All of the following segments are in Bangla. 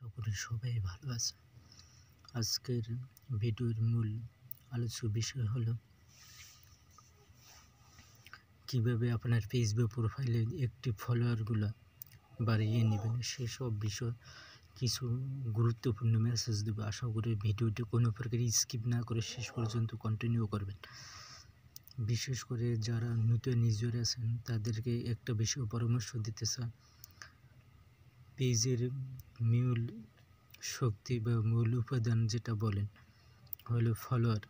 আশা করি সবাই ভালো আছে। আজকের ভিডিওর মূল আলোচ্য বিষয় হলো কিভাবে আপনার ফেসবুক প্রোফাইলে একটি ফলোয়ারগুলো বাড়িয়ে নেবেন। সেসব বিষয় কিছু গুরুত্বপূর্ণ মেসেজ দেবো। আশা করি ভিডিওটি কোনো প্রকার স্কিপ না করে শেষ পর্যন্ত কন্টিনিউ করবেন। বিশেষ করে যারা নতুন ইউজার আছেন তাদেরকে একটা বিষয় পরামর্শ দিতে চাই। পেজের মূল শক্তি বা মূল উপাদান যেটা বলেন হলো ফলোয়ার।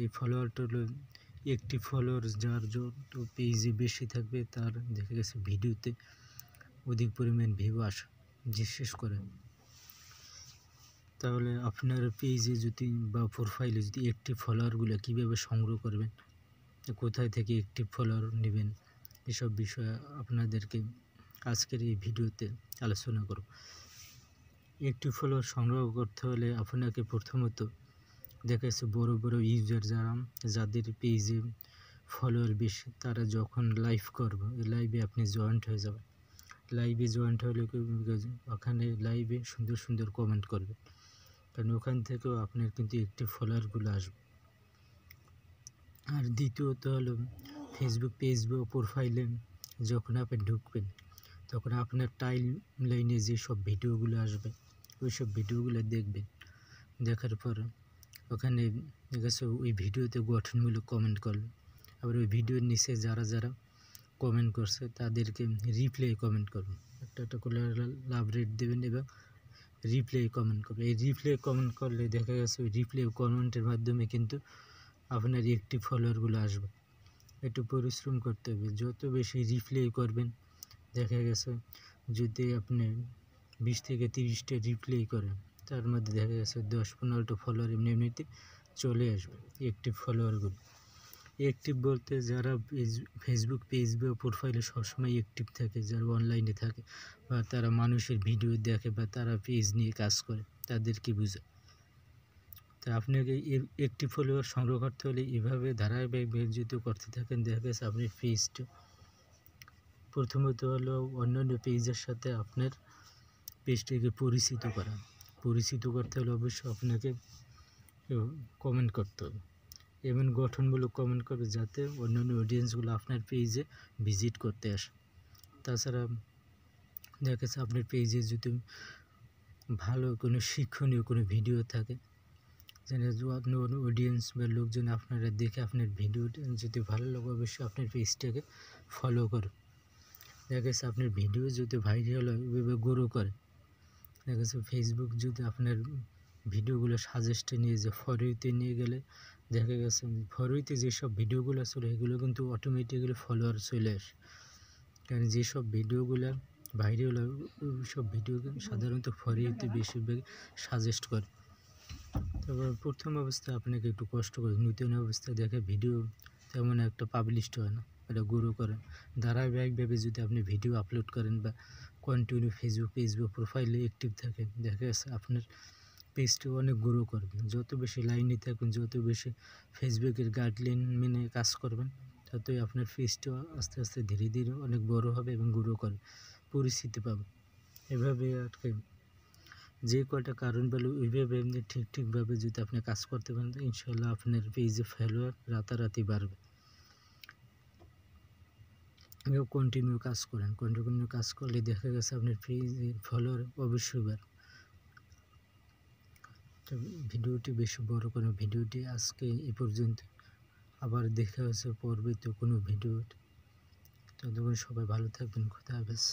এই ফলোয়ারটা হলো একটি ফলোয়ার যার যত পেজে বেশি থাকবে তার দেখা গেছে ভিডিওতে অধিক পরিমাণ ভিউ আসা বিশেষ করে। তাহলে আপনার পেজে যদি বা প্রোফাইলে যদি একটি ফলোয়ারগুলো কীভাবে সংগ্রহ করবেন, কোথায় থেকে একটি ফলোয়ার নেবেন, এসব বিষয়ে আপনাদেরকে আজকের এই ভিডিওতে আলোচনা করব। একটি ফলোয়ার সংগ্রহ করতে হলে আপনাকে প্রথমত দেখা যাচ্ছে বড় বড় ইউজার যাদের পেজে ফলোয়ার বেশি তারা যখন লাইভ করবে লাইভে আপনি জয়েন্ট হয়ে যাবেন। লাইভে জয়েন্ট হলে ওখানে লাইভে সুন্দর সুন্দর কমেন্ট করবে, কারণ ওখান থেকেও আপনার কিন্তু একটি ফলোয়ারগুলো আসবে। আর দ্বিতীয়ত হলো ফেসবুক পেজ বা প্রোফাইলে যখন আপনি ঢুকবেন তখন আপনার টাইম লাইনে যেসব ভিডিওগুলো আসবে ওই সব ভিডিওগুলো দেখবেন। দেখার পর ওখানে দেখেছে ওই ভিডিওতে গঠনমূলক কমেন্ট করবে, আবার ওই ভিডিওর নিচে যারা যারা কমেন্ট করছে তাদেরকে রিপ্লাই কমেন্ট করবেন। একটা করে লাভ রেট দেবেন এবং রিপ্লাই কমেন্ট করবেন। এই রিপ্লাই কমেন্ট করলে দেখা গেছে ওই রিপ্লাই কমেন্টের মাধ্যমে কিন্তু আপনার একটি ফলোয়ারগুলো আসবে। একটু পরিশ্রম করতে হবে, যত বেশি রিপ্লাই করবেন দেখা গেছে যদি আপনি 20 থেকে 30টা রিপ্লাই করেন তার মধ্যে দেখা গেছে 10-15টা ফলোয়ার এমনিতে চলে আসবে অ্যাক্টিভ ফলোয়ারগুলো। অ্যাক্টিভ বলতে যারা ফেসবুক পেজ বা প্রোফাইলে সবসময় অ্যাক্টিভ থাকে, যারা অনলাইনে থাকে বা তারা মানুষের ভিডিও দেখে বা তারা পেজ নিয়ে কাজ করে তাদেরকে বোঝায়। তা আপনাকে অ্যাক্টিভ ফলোয়ার সংগ্রহ করতে হলে এভাবে ধারাবাহিকভাবে যদি করতে থাকেন দেখা গেছে আপনি পেজটা প্রথমত হলো অন্যান্য পেজের সাথে আপনার পেজটাকে পরিচিত করতে হলে অবশ্যই আপনাকে কমেন্ট করতে হবে, এমন গঠনমূলক কমেন্ট করবে যাতে অন্যান্য অডিয়েন্সগুলো আপনার পেজে ভিজিট করতে আসে। তাছাড়া দেখা গেছে আপনার পেজে যদি ভালো কোনো শিক্ষণীয় কোনো ভিডিও থাকে যেন অডিয়েন্স বা লোকজন আপনারা দেখে আপনার ভিডিওটা যদি ভালো লাগে অবশ্যই আপনার পেজটাকে ফলো করে। দেখা গেছে আপনার ভিডিও যদি ভাইরাল হয় ওইভাবে গ্রো করে। দেখা গেছে ফেসবুক যদি আপনার ভিডিওগুলো সাজেস্টে নিয়ে যায় ফরইতে নিয়ে গেলে দেখা গেছে ফরইতে যেসব ভিডিওগুলো চলে এগুলো কিন্তু অটোমেটিক্যালি ফলোয়ার চলে আসে, কারণ যেসব ভিডিওগুলো ভাইরাল হয় ওই সব ভিডিও সাধারণত ফরইতে বেশিরভাগ সাজেস্ট করে। তবে প্রথম অবস্থায় আপনাকে একটু কষ্ট করে নতুন অবস্থায় দেখে ভিডিও তেমন একটা পাবলিশড হয় না, এটা গ্রো করেন। ধারাবাহিকভাবে যদি আপনি ভিডিও আপলোড করেন বা কন্টিনিউ ফেসবুক পেজ বা প্রোফাইলে অ্যাক্টিভ থাকেন দেখা যাচ্ছে আপনার পেজটা অনেক গ্রো করবে। যত বেশি লাইনে থাকবেন, যত বেশি ফেসবুকের গাইডলাইন মেনে কাজ করবেন ততই আপনার পেজটা আস্তে আস্তে ধীরে ধীরে অনেক বড় হবে এবং গ্রো করবে, পরিচিতি পাবে। এভাবে আর কি যে কয়টা কারণ বলে ওইভাবে এমনি ঠিকভাবে যদি আপনি কাজ করতে পারেন ইনশাল্লাহ আপনার পেজে ফলোয়ার রাতারাতি বাড়বে। কন্টিনিউ কাজ করেন, কন্টিনিউ কাজ করলে দেখা গেছে আপনার পেজের ফলোয়ার অবশ্যই বাড়বে। তো ভিডিওটি বেশি বড় কোনো ভিডিওটি আজকে এ পর্যন্ত, আবার দেখা হচ্ছে পরবর্তী কোনো ভিডিও। ততক্ষণ সবাই ভালো থাকবেন, খোদা হাফেজ।